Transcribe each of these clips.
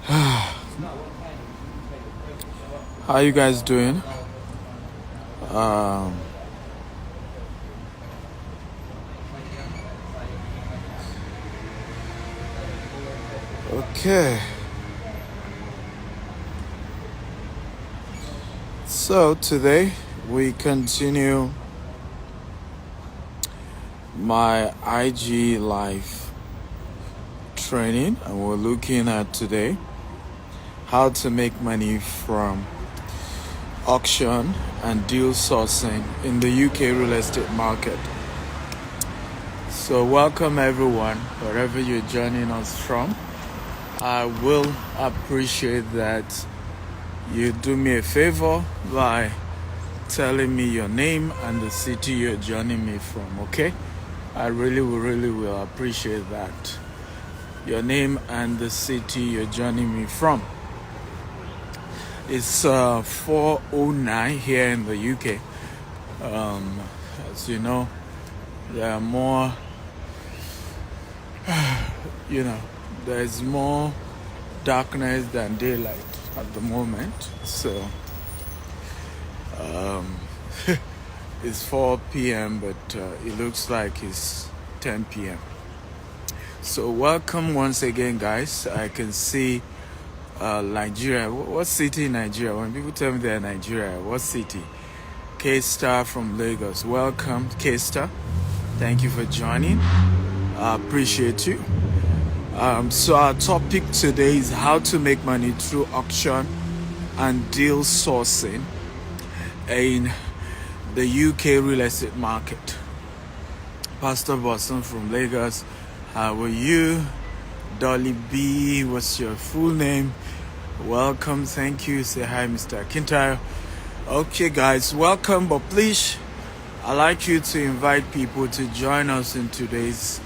How you guys doing? Um, okay. So today we continue my IG live training, and we're looking at today how to make money from auction and deal sourcing in the UK real estate market. So welcome everyone, wherever you're joining us from. I will appreciate that you do me a favor by telling me your name and the city you're joining me from, okay? I really will appreciate that. Your name and the city you're joining me from. It's 4:09 here in the UK. As you know, there are more, there's more darkness than daylight at the moment. So it's 4 p.m. but it looks like it's 10 p.m. So welcome once again, guys. I can see Nigeria. What city in Nigeria? When people tell me they're Nigeria, what city? K-Star from Lagos. Welcome, K-Star. Thank you for joining. I appreciate you. So our topic today is how to make money through auction and deal sourcing in the UK real estate market. Pastor Boston from Lagos. How are you? Dolly B, what's your full name? Welcome, thank you. Say hi, Mr. Kintyre. Okay, guys, welcome, but please, I'd like you to invite people to join us in today's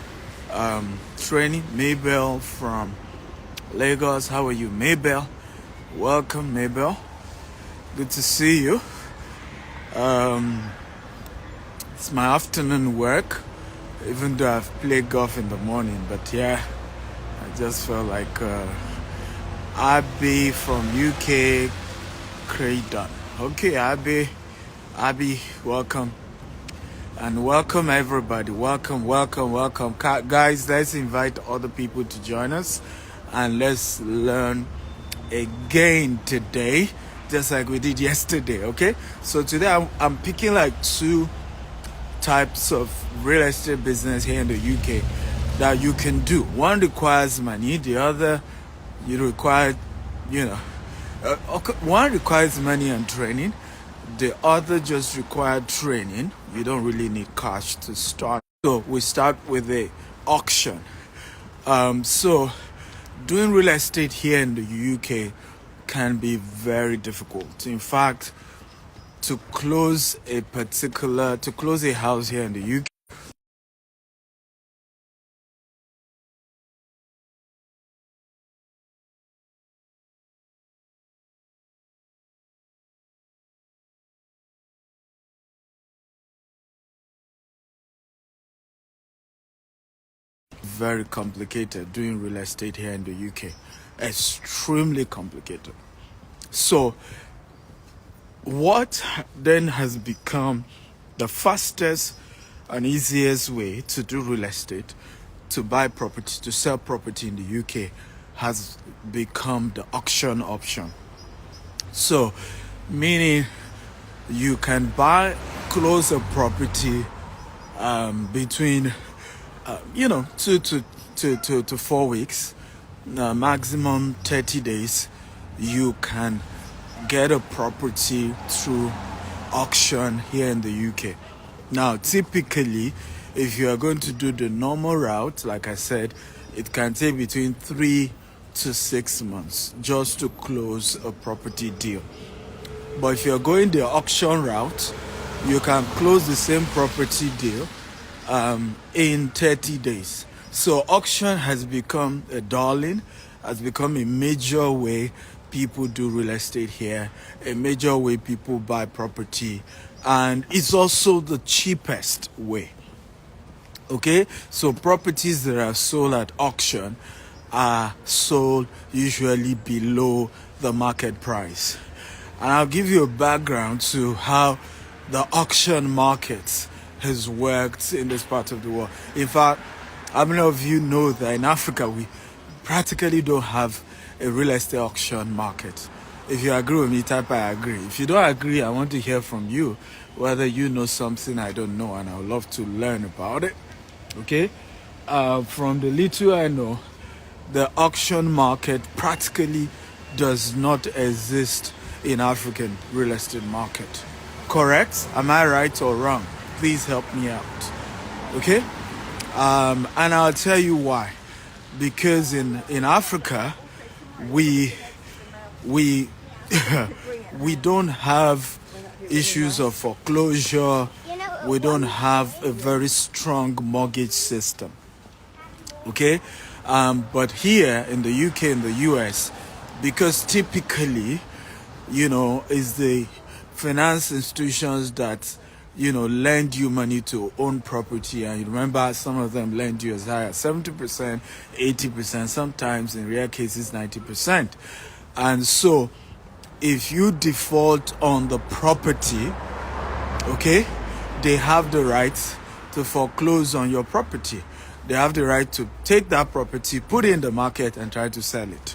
training. Maybell from Lagos. How are you, Maybell? Welcome, Maybell. Good to see you. It's my afternoon work, even though I've played golf in the morning, but yeah, I just felt like Abby from UK Craydon. Okay, Abby, welcome. And welcome everybody. Welcome. Guys, let's invite other people to join us and let's learn again today, just like we did yesterday, okay? So today I'm picking like two types of real estate business here in the UK that you can do. One requires money, the other one requires money and training. The other just required training. You don't really need cash to start. So we start with the auction. So doing real estate here in the UK can be very difficult. In fact, to close a house here in the UK, very complicated. Doing real estate here in the UK, extremely complicated. So what then has become the fastest and easiest way to do real estate, to buy property, to sell property in the UK, has become the auction option. So meaning you can close a property between 2 to 4 weeks, maximum 30 days. You can get a property through auction here in the UK. Now, typically, if you are going to do the normal route, like I said, it can take between 3 to 6 months just to close a property deal. But if you're going the auction route, you can close the same property deal in 30 days. So auction has become a darling, has become a major way people do real estate here, a major way people buy property, and it's also the cheapest way. Okay, so properties that are sold at auction are sold usually below the market price. And I'll give you a background to how the auction market has worked in this part of the world. In fact, how many of you know that in Africa we practically don't have a real estate auction market? If you agree with me, type I agree. If you don't agree, I want to hear from you whether you know something I don't know, and I would love to learn about it. Okay? From the little I know, the auction market practically does not exist in African real estate market. Correct? Am I right or wrong? Please help me out. Okay? And I'll tell you why. Because in Africa, we we don't have issues of foreclosure. We don't have a very strong mortgage system. Okay? But here in the UK and the US, because typically, is the finance institutions that, lend you money to own property. And you remember some of them lend you as high as 70%, 80%, sometimes in rare cases 90%. And so if you default on the property, okay, they have the right to foreclose on your property. They have the right to take that property, put it in the market, and try to sell it.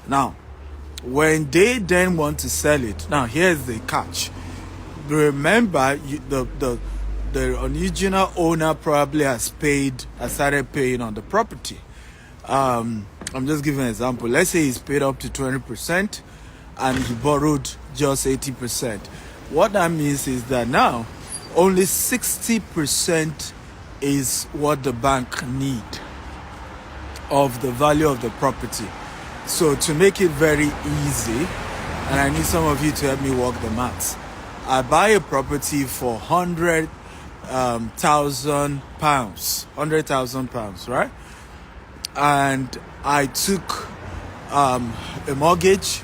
Now, when they then want to sell it, now here's the catch. Remember, the original owner probably has started paying on the property. I'm just giving an example. Let's say he's paid up to 20% and he borrowed just 80%. What that means is that now only 60% is what the bank need of the value of the property. So to make it very easy, and I need some of you to help me work the maths, I buy a property for £100,000, right? And I took a mortgage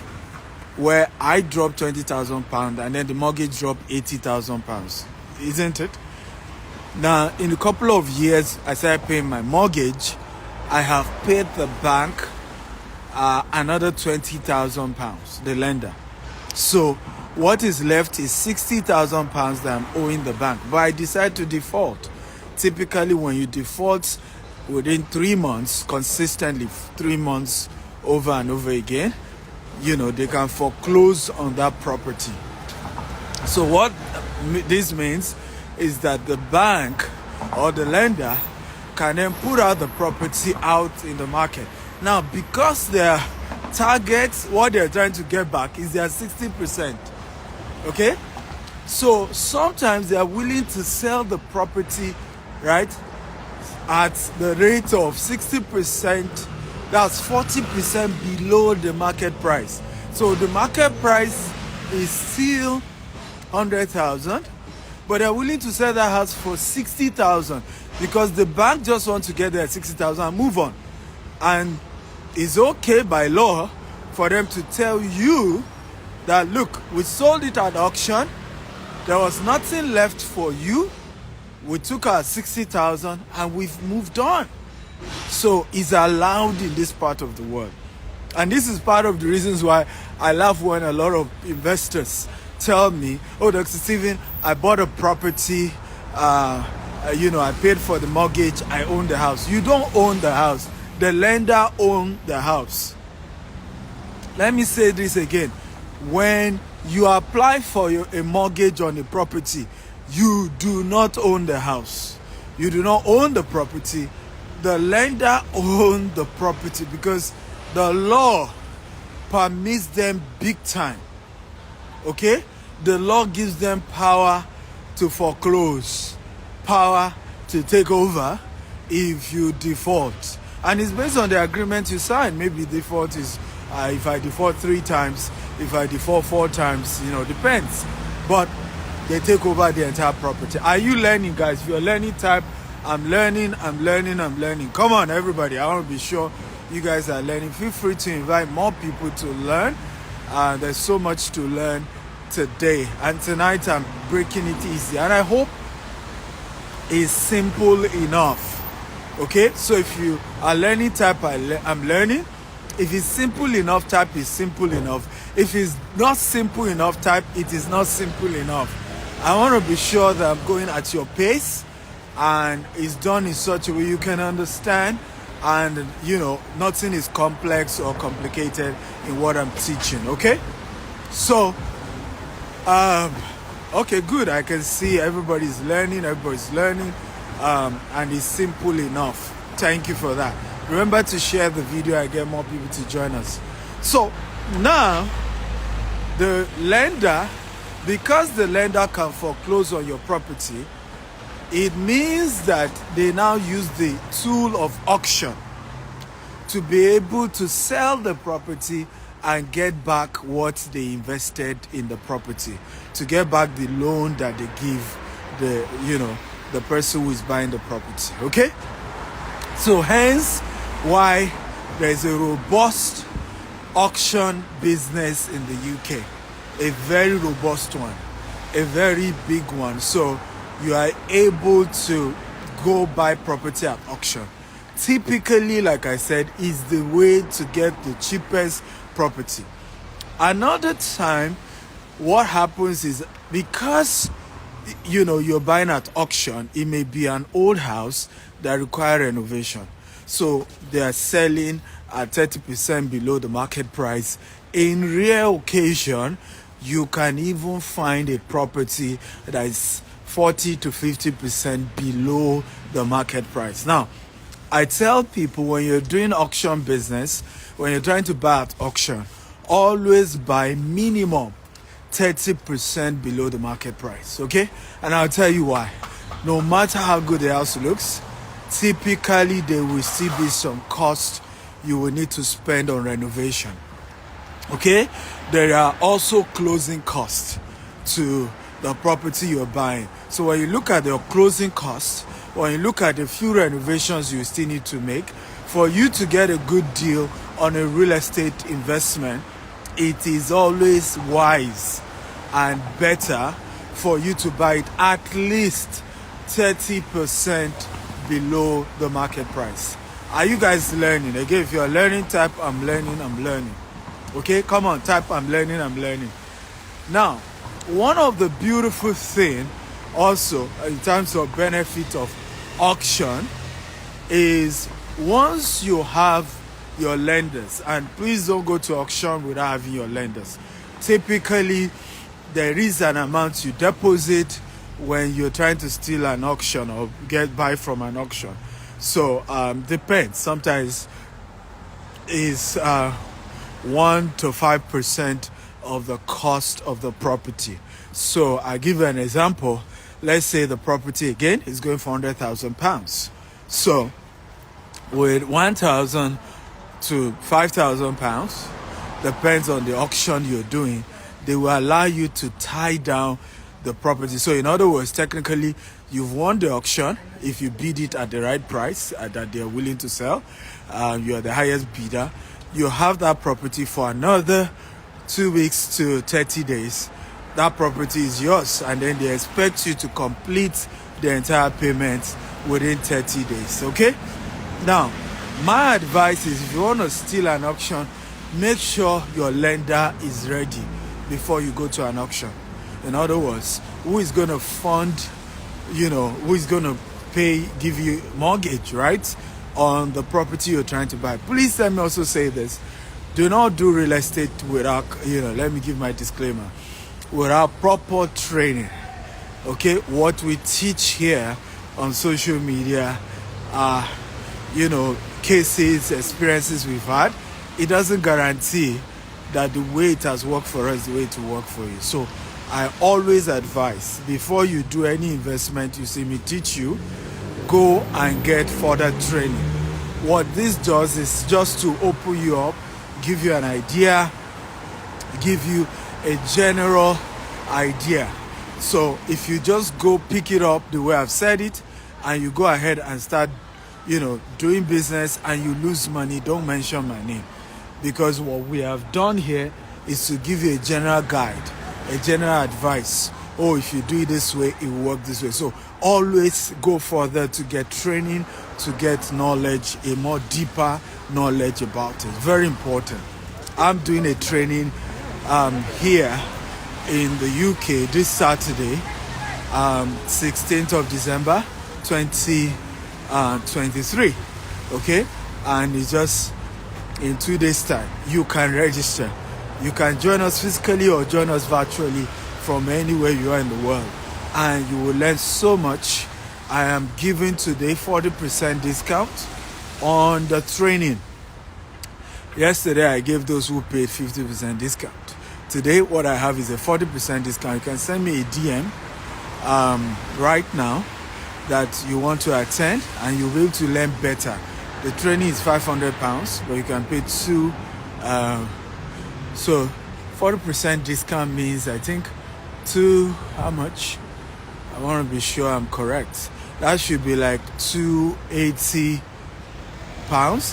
where I dropped £20,000 and then the mortgage dropped £80,000, isn't it? Now, in a couple of years, I started paying my mortgage. I have paid the bank another £20,000, the lender. So what is left is £60,000 that I'm owing the bank. But I decide to default. Typically, when you default within 3 months, consistently 3 months over and over again, they can foreclose on that property. So what this means is that the bank or the lender can then put out the property out in the market. Now, because their targets, what they're trying to get back is their 60%. Okay? So sometimes they are willing to sell the property, right, at the rate of 60%. That's 40% below the market price. So the market price is still 100,000, but they're willing to sell that house for 60,000 because the bank just wants to get there at 60,000 and move on. And it's okay by law for them to tell you that, look, we sold it at auction, there was nothing left for you, we took our 60,000 and we've moved on. So it's allowed in this part of the world. And this is part of the reasons why I laugh when a lot of investors tell me, oh, Dr. Stephen, I bought a property, I paid for the mortgage, I own the house. You don't own the house. The lender owns the house. Let me say this again. When you apply for a mortgage on a property, you do not own the house. You do not own the property. The lender owns the property because the law permits them big time. Okay? The law gives them power to foreclose, power to take over if you default. And it's based on the agreement you sign. Maybe default is if I default 3 times, if I default 4 times, depends. But they take over the entire property. Are you learning, guys? If you're learning, type, I'm learning. Come on, everybody. I want to be sure you guys are learning. Feel free to invite more people to learn. There's so much to learn today. And tonight I'm breaking it easy. And I hope it's simple enough. Okay, so if you are learning, type I'm learning. If it's simple enough, type is simple enough. If it's not simple enough, type it is not simple enough. I want to be sure that I'm going at your pace and it's done in such a way you can understand, and nothing is complex or complicated in what I'm teaching. Okay, so okay, good. I can see everybody's learning, and it's simple enough. Thank you for that. Remember to share the video and get more people to join us. So now the lender, because the lender can foreclose on your property, it means that they now use the tool of auction to be able to sell the property and get back what they invested in the property, to get back the loan that they give the person who is buying the property. Okay, so hence why there's a robust auction business in the UK, a very robust one, a very big one. So you are able to go buy property at auction. Typically, like I said, is the way to get the cheapest property. Another time, what happens is, because you're buying at auction, it may be an old house that require renovation, so they are selling at 30% below the market price. In rare occasion, you can even find a property that is 40 to 50% below the market price. Now, I tell people, when you're doing auction business, when you're trying to buy at auction, always buy minimum 30% below the market price. Okay, and I'll tell you why. No matter how good the house looks, typically there will still be some cost you will need to spend on renovation. Okay, there are also closing costs to the property you're buying. So when you look at the closing costs, when you look at the few renovations you still need to make for you to get a good deal on a real estate investment, it is always wise and better for you to buy it at least 30% below the market price. Are you guys learning? Again, if you're learning, type I'm learning. Okay, come on, type I'm learning. Now, one of the beautiful things also in terms of benefit of auction is, once you have your lenders, and please don't go to auction without having your lenders. Typically, there is an amount you deposit when you're trying to steal an auction or buy from an auction. So depends. Sometimes is 1 to 5% of the cost of the property. So I give you an example. Let's say the property again is going for £100,000. So with 1,000 to 5,000 pounds, depends on the auction you're doing, they will allow you to tie down the property. So in other words, technically you've won the auction if you bid it at the right price that they're willing to sell. You are the highest bidder. You have that property for another 2 weeks to 30 days. That property is yours, and then they expect you to complete the entire payment within 30 days. Okay, now my advice is, if you want to steal an auction, make sure your lender is ready before you go to an auction. In other words, who is going to fund, who is going to give you mortgage, right, on the property you're trying to buy. Please let me also say this: do not do real estate without, let me give my disclaimer, without proper training. Okay, what we teach here on social media are, cases, experiences we've had. It doesn't guarantee that the way it has worked for us, the way it will work for you. So I always advise, before you do any investment you see me teach you, go and get further training. What this does is just to open you up, give you an idea, give you a general idea. So if you just go pick it up the way I've said it, and you go ahead and start, doing business, and you lose money, don't mention my name. Because what we have done here is to give you a general guide, a general advice. Oh, if you do it this way, it will work this way. So always go further to get training, to get knowledge, a more deeper knowledge about it. Very important. I'm doing a training here in the UK this Saturday, 16th of December 2023. Okay, and it's just in 2 days time. You can register. You can join us physically or join us virtually from anywhere you are in the world, and you will learn so much. I am giving today 40% discount on the training. Yesterday I gave those who paid 50% discount. Today what I have is a 40% discount. You can send me a DM right now that you want to attend, and you'll be able to learn better. The training is £500, but you can pay two. So 40% discount means, I think, how much? I want to be sure I'm correct. That should be like £280.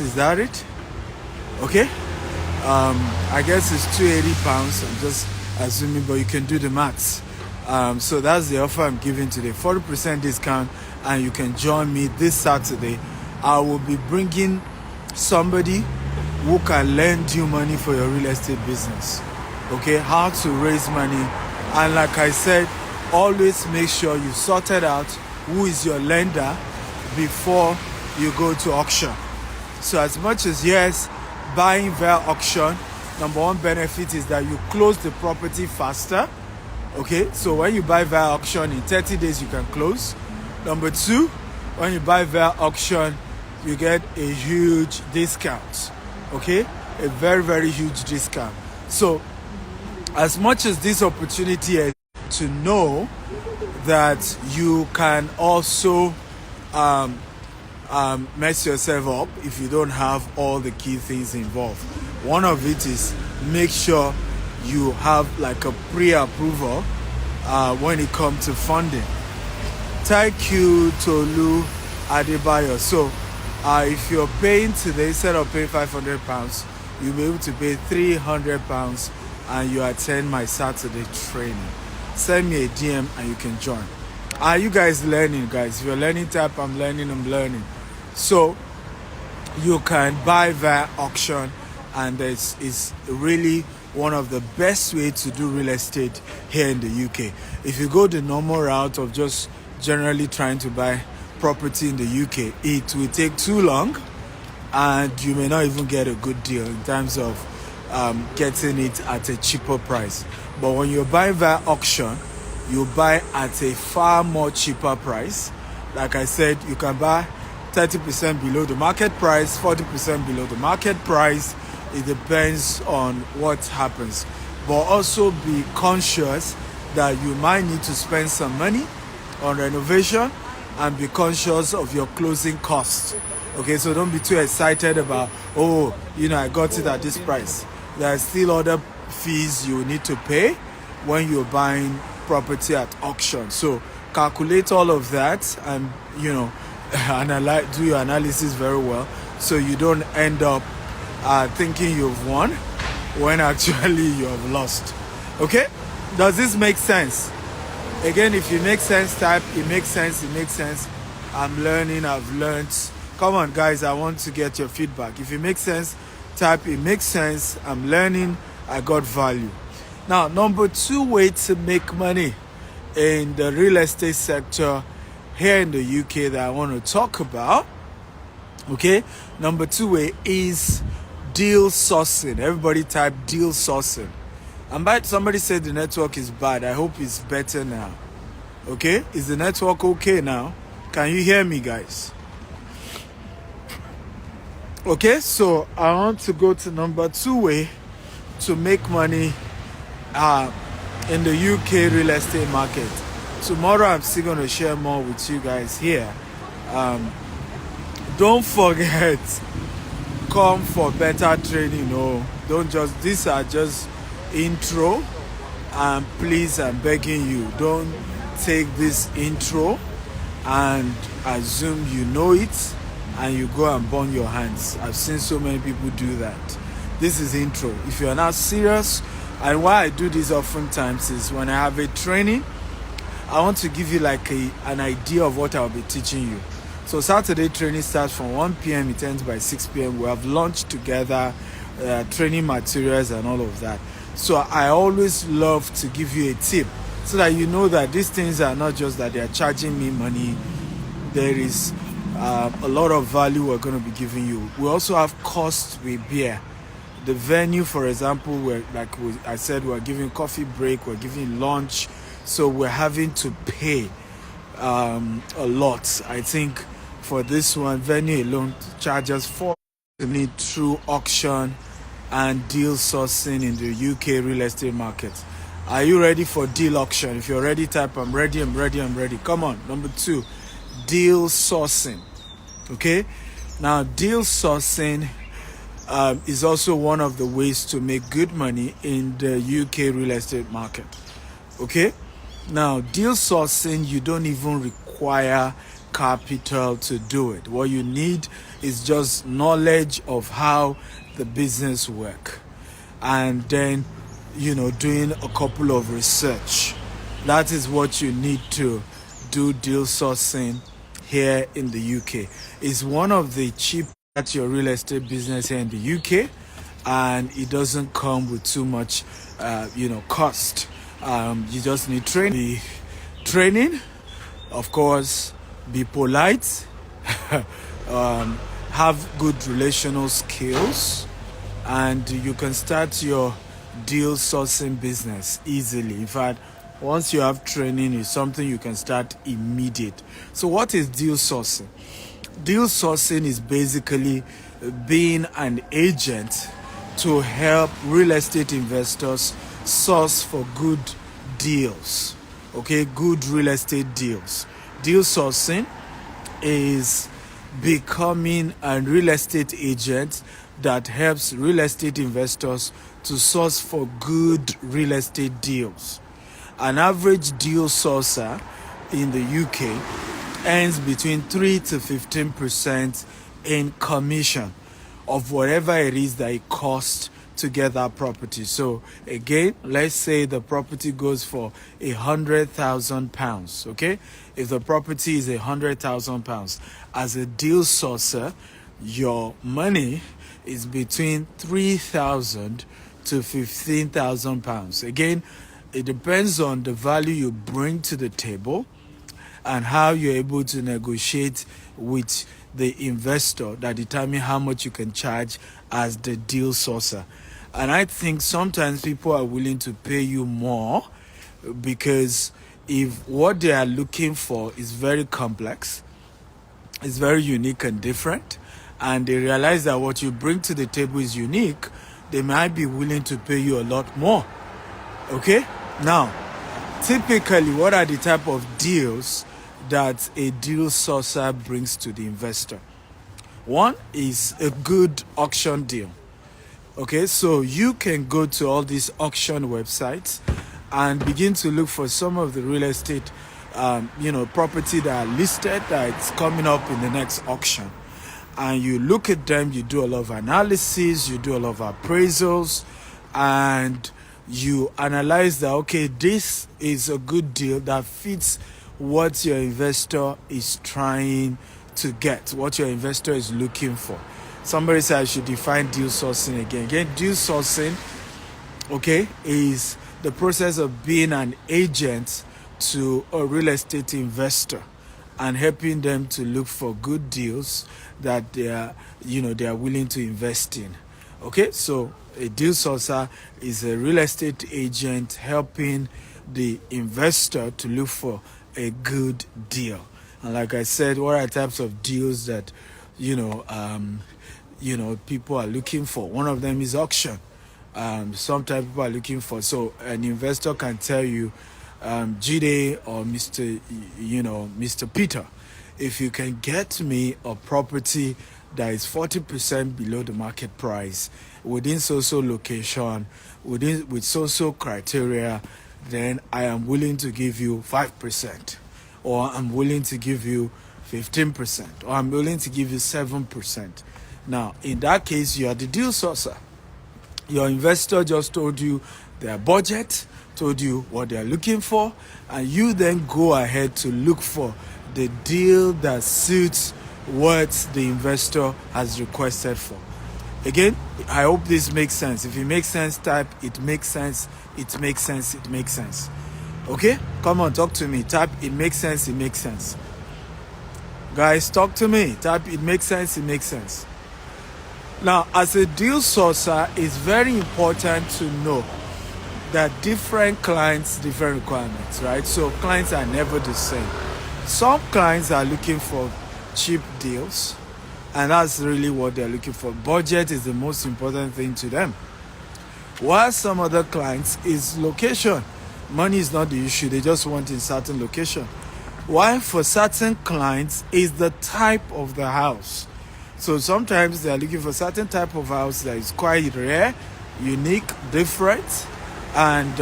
Is that it? Okay. I guess it's £280. I'm just assuming, but you can do the maths. So that's the offer I'm giving today. 40% discount, and you can join me this Saturday. I will be bringing somebody who can lend you money for your real estate business. Okay, how to raise money. And like I said, always make sure you sorted out who is your lender before you go to auction. So as much as, yes, buying via auction, number one benefit is that you close the property faster. Okay, so when you buy via auction, in 30 days you can close. Number two, when you buy via auction, you get a huge discount. Okay, a very, very huge discount. So as much as this opportunity is to know that you can also mess yourself up if you don't have all the key things involved. One of it is make sure you have like a pre-approval when it comes to funding. Thank you, Tolu Adebayo. So if you're paying today, instead of paying £500, you'll be able to pay £300 and you attend my Saturday training. Send me a DM and you can join. Are you guys learning, guys? If you're learning, type I'm learning. So you can buy via auction, and it's really one of the best way to do real estate here in the UK. If you go the normal route of just generally trying to buy property in the UK, it will take too long, and you may not even get a good deal in terms of getting it at a cheaper price. But when you buy via auction, you buy at a far more cheaper price. Like I said, you can buy 30% below the market price, 40% below the market price. It depends on what happens. But also be conscious that you might need to spend some money on renovation, and be conscious of your closing costs. Okay, so don't be too excited about, I got it at this price. There are still other fees you need to pay when you're buying property at auction. So calculate all of that, and do your analysis very well, so you don't end up thinking you've won when actually you have lost. Okay, does this make sense? Again, if it makes sense, type it makes sense. I'm learning, I've learned. Come on guys, I want to get your feedback. If it makes sense, type it makes sense. I'm learning, I got value. Now, number 2 way to make money in the real estate sector here in the UK that I want to talk about. Okay, number 2 way is deal sourcing. Everybody type deal sourcing. Somebody said the network is bad. I hope it's better now. Okay, is the network okay now? Can you hear me, guys? Okay, so I want to go to number 2 way to make money in the UK real estate market. Tomorrow I'm still going to share more with you guys here. Don't forget, come for better training. These are just intro, and please, I'm begging you, don't take this intro and assume you know it and you go and burn your hands. I've seen so many people do that. This is intro. If you're not serious, and why I do this oftentimes is when I have a training, I want to give you like an idea of what I'll be teaching you. So Saturday training starts from 1 p.m. It ends by 6 p.m. We have lunch together, training materials and all of that. So I always love to give you a tip so that you know that these things are not just that they are charging me money. There is a lot of value we're going to be giving you. We also have costs we bear. The venue, for example, I said, we're giving coffee break, we're giving lunch, so we're having to pay a lot. I think for this one, venue alone charges for need through auction and deal sourcing in the UK real estate market. Are you ready for deal auction? If you're ready, type I'm ready, I'm ready, I'm ready. Come on. Number 2, deal sourcing. Okay, now deal sourcing is also one of the ways to make good money in the UK real estate market. Okay, now deal sourcing, you don't even require capital to do it. What you need is just knowledge of how the business work, and then doing a couple of research. That is what you need to do deal sourcing here in the UK. It's one of the cheapest at your real estate business here in the UK, and it doesn't come with too much cost. You just need training, of course, be polite, have good relational skills, and you can start your deal sourcing business easily. In fact, once you have training, it's something you can start immediate. So what is deal sourcing? Deal sourcing is basically being an agent to help real estate investors source for good deals. Okay, good real estate deals. Deal sourcing is becoming a real estate agent that helps real estate investors to source for good real estate deals. An average deal sourcer in the UK earns between 3 to 15% in commission of whatever it is that it costs to get that property. So again, let's say the property goes for £100,000. Okay, if the property is £100,000, as a deal sourcer, your money is between £3,000 to £15,000. Again, it depends on the value you bring to the table and how you're able to negotiate with the investor that determine how much you can charge as the deal sourcer. And I think sometimes people are willing to pay you more because if what they are looking for is very complex, it's very unique and different, and they realize that what you bring to the table is unique, they might be willing to pay you a lot more. Okay? Now, typically, what are the type of deals that a deal sourcer brings to the investor? One is a good auction deal. Okay, so you can go to all these auction websites and begin to look for some of the real estate property that are listed that it's coming up in the next auction. And you look at them, you do a lot of analysis, you do a lot of appraisals, and you analyze that, okay, this is a good deal that fits what your investor is trying to get, what your investor is looking for. Somebody said I should define deal sourcing again. Again, deal sourcing, okay, is the process of being an agent to a real estate investor and helping them to look for good deals that they are willing to invest in. Okay, so a deal sourcer is a real estate agent helping the investor to look for a good deal. And like I said, what are types of deals that people are looking for? One of them is auction. Sometimes people are looking for. So an investor can tell you, Jide or Mr. Peter, if you can get me a property that is 40% below the market price within so-so location, with so-so criteria, then I am willing to give you 5%, or I'm willing to give you 15%, or I'm willing to give you 7%. Now, in that case, you are the deal sourcer. Your investor just told you their budget, told you what they're looking for, and you then go ahead to look for the deal that suits what the investor has requested for. Again, I hope this makes sense. If it makes sense, type "it makes sense," "it makes sense," "it makes sense." Okay? Come on, talk to me. Type "it makes sense," "it makes sense." Guys, talk to me. Type "it makes sense," "it makes sense." Now, as a deal sourcer, it's very important to know that different clients, different requirements, right? So clients are never the same. Some clients are looking for cheap deals, and that's really what they're looking for. Budget is the most important thing to them. While some other clients is location. Money is not the issue, they just want in certain location. While for certain clients is the type of the house. So sometimes they are looking for certain type of house that is quite rare, unique, different, and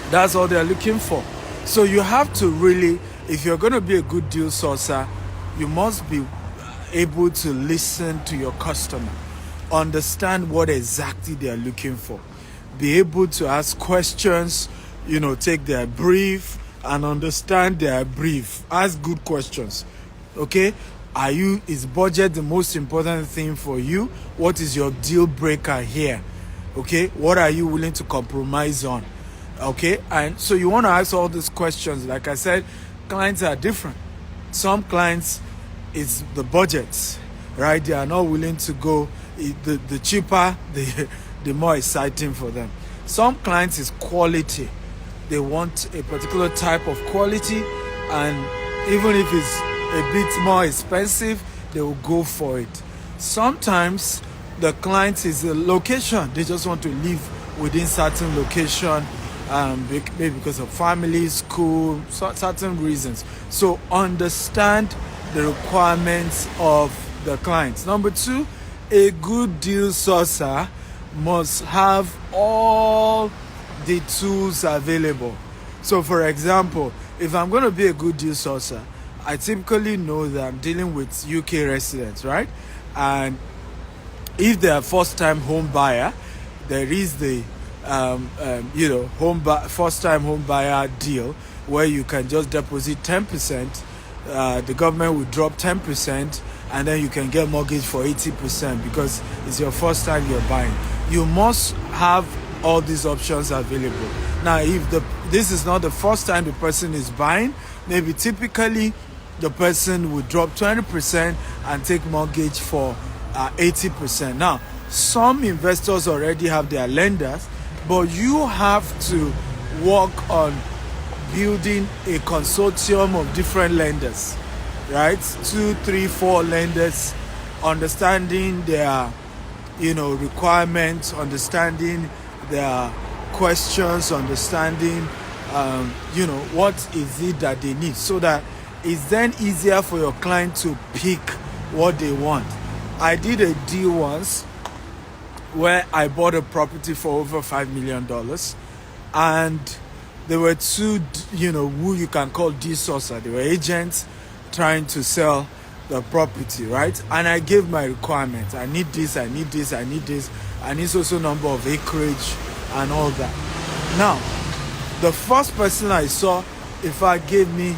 that's all they're looking for. So you have to really, if you're going to be a good deal sourcer, you must be able to listen to your customer, understand what exactly they are looking for, be able to ask questions, take their brief and understand their brief. Ask good questions. Okay? Is budget the most important thing for you? What is your deal breaker here? Okay? What are you willing to compromise on? Okay? And so you want to ask all these questions. Like I said, clients are different. Some clients, it's the budgets, right? They are not willing to go. The cheaper, the more exciting for them. Some clients is quality. They want a particular type of quality, and even if it's a bit more expensive, they will go for it. Sometimes the client is a location. They just want to live within certain location, maybe because of family, school, certain reasons. So understand the requirements of the clients. Number 2, a good deal sourcer must have all the tools available. So for example, if I'm going to be a good deal sourcer, I typically know that I'm dealing with UK residents, right? And if they're a first-time home buyer, there is the first-time home buyer deal where you can just deposit 10%. The government will drop 10%, and then you can get mortgage for 80% because it's your first time you're buying. You must have all these options available. Now, if this is not the first time the person is buying, maybe typically the person would drop 20% and take mortgage for 80%. Now, some investors already have their lenders, but you have to work on building a consortium of different lenders, right? 2, 3, 4 lenders, understanding their requirements, understanding their questions, understanding what is it that they need, so that it's then easier for your client to pick what they want. I did a deal once where I bought a property for over $5 million, and there were 2 who you can call deal sourcer. They were agents trying to sell the property, right? And I gave my requirements. I need this, I need this, I need this, I need also number of acreage and all that. Now, the first person I saw, in fact, gave me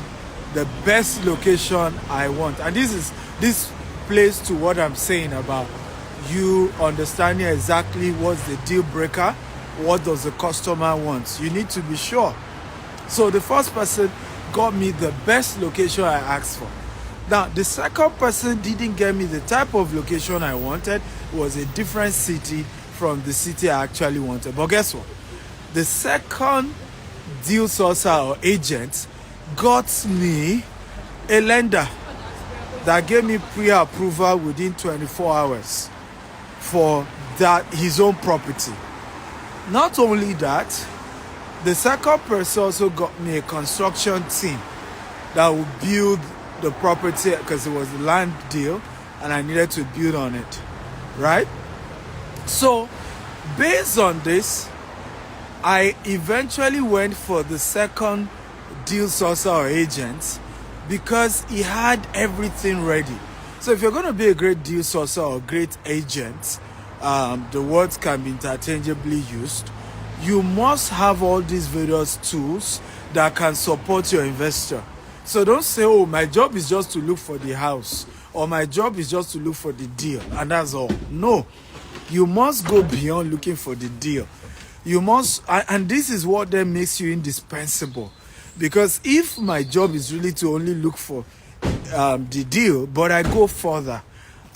the best location I want. And this plays to what I'm saying about you understanding exactly what's the deal breaker, what does the customer want. You need to be sure. So the first person got me the best location I asked for. Now, the second person didn't get me the type of location I wanted. It was a different city from the city I actually wanted. But guess what? The second deal sourcer or agent got me a lender that gave me pre-approval within 24 hours for his own property. Not only that, the second person also got me a construction team that would build the property, because it was a land deal and I needed to build on it, right? So based on this, I eventually went for the second deal sourcer or agent because he had everything ready. So if you're going to be a great deal sourcer or great agent, the words can be interchangeably used. you must have all these various tools that can support your investor. So don't say, oh, my job is just to look for the house, or my job is just to look for the deal, and that's all. No, you must go beyond looking for the deal. You must, and this is what then makes you indispensable. Because if my job is really to only look for the deal, but I go further,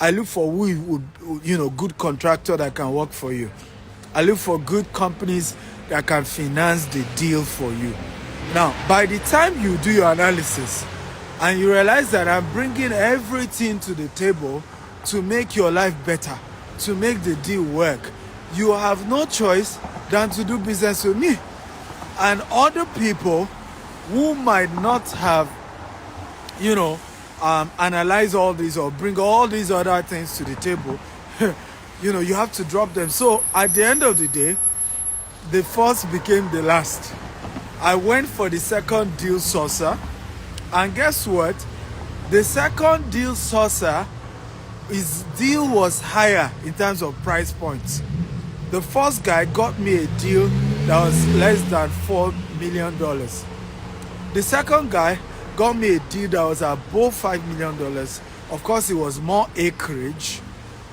I look for who would, good contractor that can work for you. I look for good companies that can finance the deal for you. Now, by the time you do your analysis and you realize that I'm bringing everything to the table to make your life better, to make the deal work, you have no choice than to do business with me. And other people who might not have, analyze all these or bring all these other things to the table, you have to drop them. So at the end of the day, the first became the last. I went for the second deal sourcer, and guess what? The second deal sourcer, his deal was higher in terms of price points. The first guy got me a deal that was less than $4 million. The second guy got me a deal that was above $5 million. Of course, it was more acreage.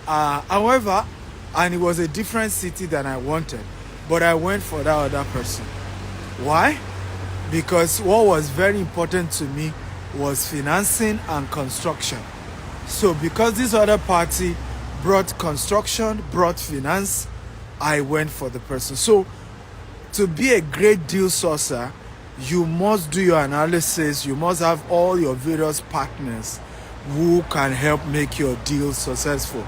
However, and it was a different city than I wanted. But I went for that other person. Why? Because what was very important to me was financing and construction. So because this other party brought construction, brought finance, I went for the person. So to be a great deal sourcer, you must do your analysis. You must have all your various partners who can help make your deal successful.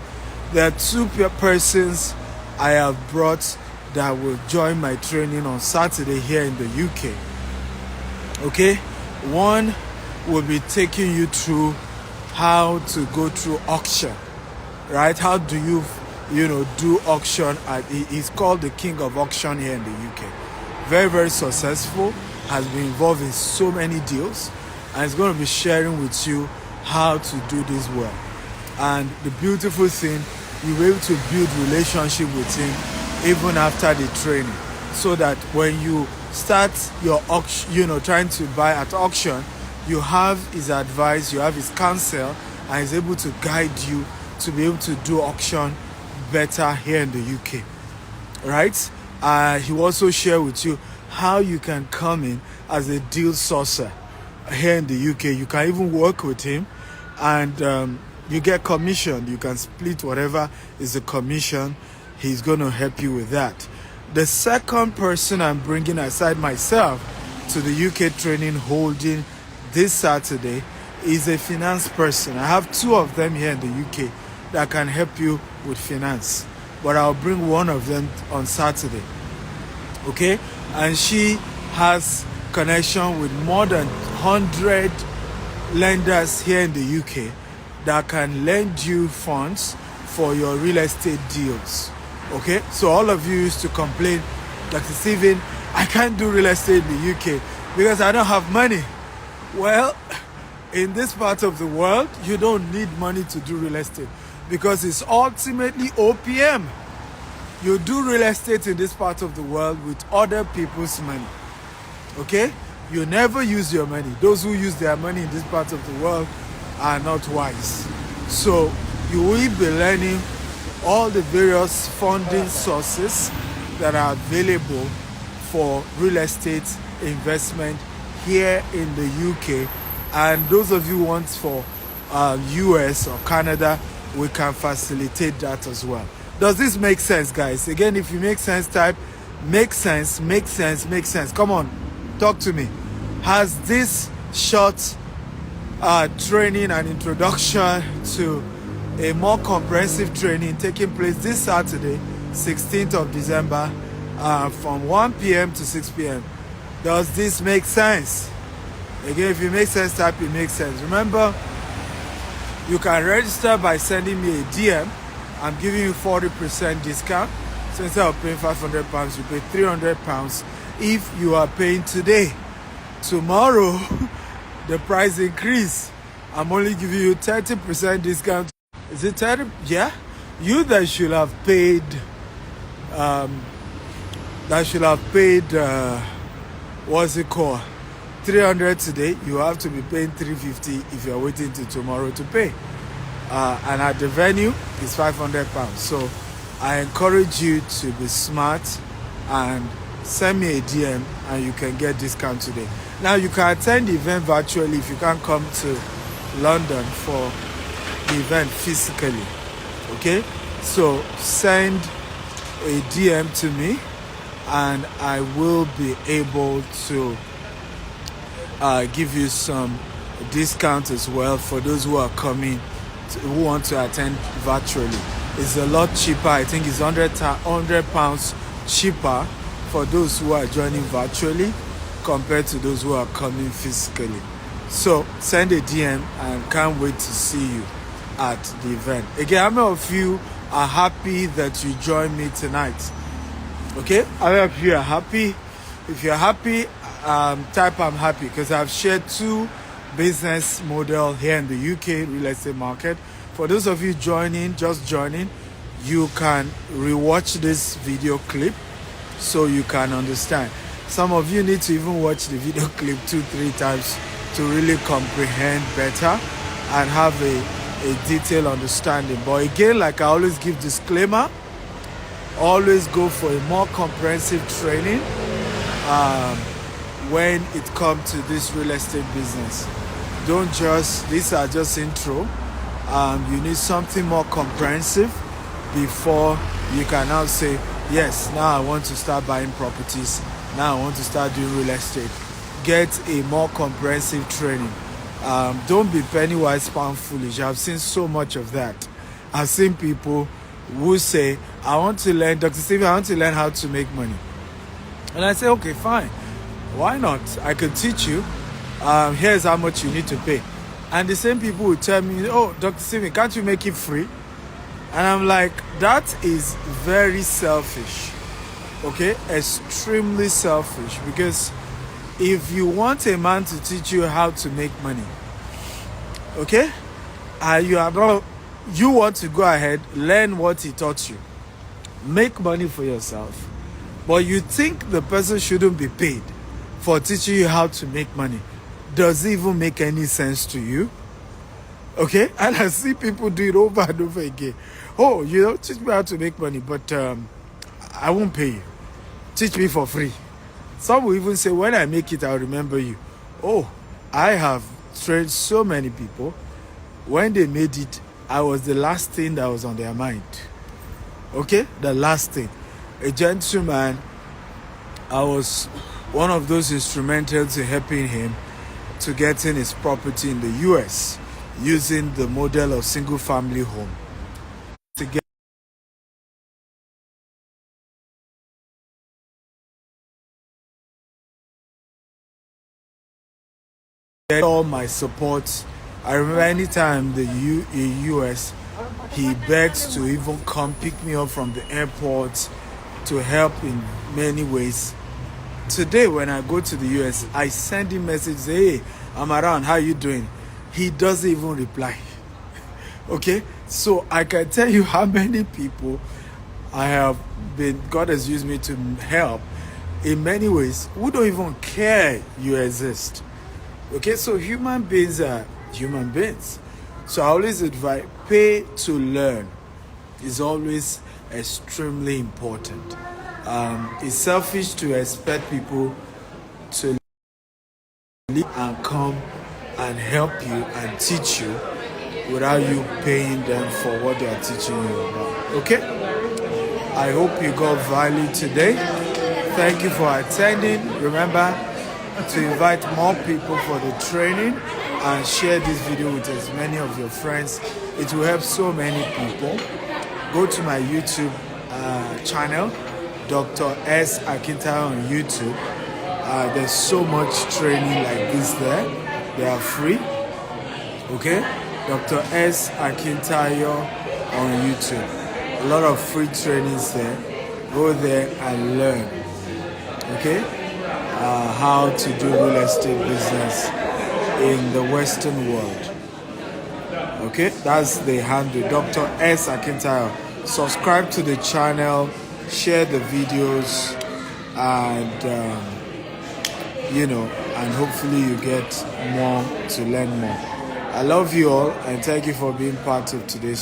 There are two persons I have brought that will join my training on Saturday here in the UK. Okay? One will be taking you through how to go through auction. Right? How do you do auction? He's called the king of auction here in the UK. Very, very successful. Has been involved in so many deals. And he's going to be sharing with you how to do this well. And the beautiful thing, you'll be able to build relationship with him even after the training, so that when you start your auction, trying to buy at auction, you have his advice, you have his counsel, and he's able to guide you to be able to do auction better here in the UK. Right? He will also share with you how you can come in as a deal sourcer here in the UK. You can even work with him, and you get commission. You can split whatever is the commission. He's going to help you with that. The second person I'm bringing aside myself to the UK training holding this Saturday is a finance person. I have two of them here in the UK that can help you with finance, but I'll bring one of them on Saturday. Okay? And she has connection with more than 100 lenders here in the UK that can lend you funds for your real estate deals. Okay, so all of you used to complain, Dr. Stephen, I can't do real estate in the UK because I don't have money. Well, in this part of the world, you don't need money to do real estate because it's ultimately OPM. You do real estate in this part of the world with other people's money. Okay? You never use your money. Those who use their money in this part of the world are not wise. So you will be learning all the various funding sources that are available for real estate investment here in the UK. And those of you who want for US or Canada, we can facilitate that as well. Does this make sense, guys? Again, if you make sense, type make sense, make sense, make sense. Come on, talk to me. Has this short training and introduction to a more comprehensive training taking place this Saturday, 16th of December, from 1 p.m. to 6 p.m. Does this make sense? Again, if it makes sense, type it makes sense. Remember, you can register by sending me a DM. I'm giving you 40% discount. So instead of paying £500, you pay £300 if you are paying today. Tomorrow, the price increase. I'm only giving you 30% discount. Is it 30? Yeah? You that should have paid that should have paid, what's it called, 300 today, you have to be paying 350 if you're waiting till tomorrow to pay. And at the venue, it's £500. So I encourage you to be smart and send me a DM and you can get discount today. Now you can attend the event virtually if you can't come to London for the event physically. Okay? So send a DM to me and I will be able to give you some discount as well for those who are coming who want to attend virtually. It's a lot cheaper. I think it's £100 cheaper for those who are joining virtually compared to those who are coming physically. So send a DM and can't wait to see you at the event. Again, how many of you are happy that you joined me tonight? Okay, how many of you are happy? If you're happy, type I'm happy, because I've shared 2 business model here in the UK real estate market. For those of you just joining, you can rewatch this video clip so you can understand. Some of you need to even watch the video clip 2-3 times to really comprehend better and have a detailed understanding. But again, like I always give disclaimer, always go for a more comprehensive training when it comes to this real estate business. Don't just, these are just intro. You need something more comprehensive before you can now say, yes, now I want to start buying properties. Now I want to start doing real estate. Get a more comprehensive training. Don't be penny wise, pound foolish. I've seen so much of that. I've seen people who say, I want to learn, Dr. Stephen, I want to learn how to make money. And I say, okay, fine. Why not? I can teach you. Here's how much you need to pay. And the same people will tell me, oh, Dr. Stephen, can't you make it free? And I'm like, that is very selfish. Okay? Extremely selfish. Because if you want a man to teach you how to make money, okay? You want to go ahead, learn what he taught you. Make money for yourself. But you think the person shouldn't be paid for teaching you how to make money. Does it even make any sense to you? Okay? And I see people do it over and over again. Oh, teach me how to make money, but I won't pay you. Teach me for free. Some will even say, when I make it, I'll remember you. Oh, I have trained so many people. When they made it, I was the last thing that was on their mind. Okay? The last thing. A gentleman, I was one of those instrumentals in helping him to getting his property in the US using the model of single family home. To get all my support. I remember anytime in US, he begs to even come pick me up from the airport to help in many ways. Today, when I go to the US, I send him message, hey, I'm around, how you doing? He doesn't even reply. Okay? So I can tell you how many people God has used me to help in many ways who don't even care you exist. Okay? So human beings are human beings. So I always advise, pay to learn is always extremely important. It's selfish to expect people to leave and come and help you and teach you without you paying them for what they are teaching you about. Okay? I hope you got value today. Thank you for attending. Remember to invite more people for the training and share this video with as many of your friends. It will help so many people. Go to my YouTube channel, Dr. S. Akintayo on YouTube. There's so much training like this there. They are free. Okay? Dr. S. Akintayo on YouTube. A lot of free trainings there. Go there and learn. Okay? How to do real estate business in the Western world. Okay? That's the handle, Dr. S. Akintayo. Subscribe to the channel, share the videos, and and hopefully you get more to learn more. I love you all, and thank you for being part of today's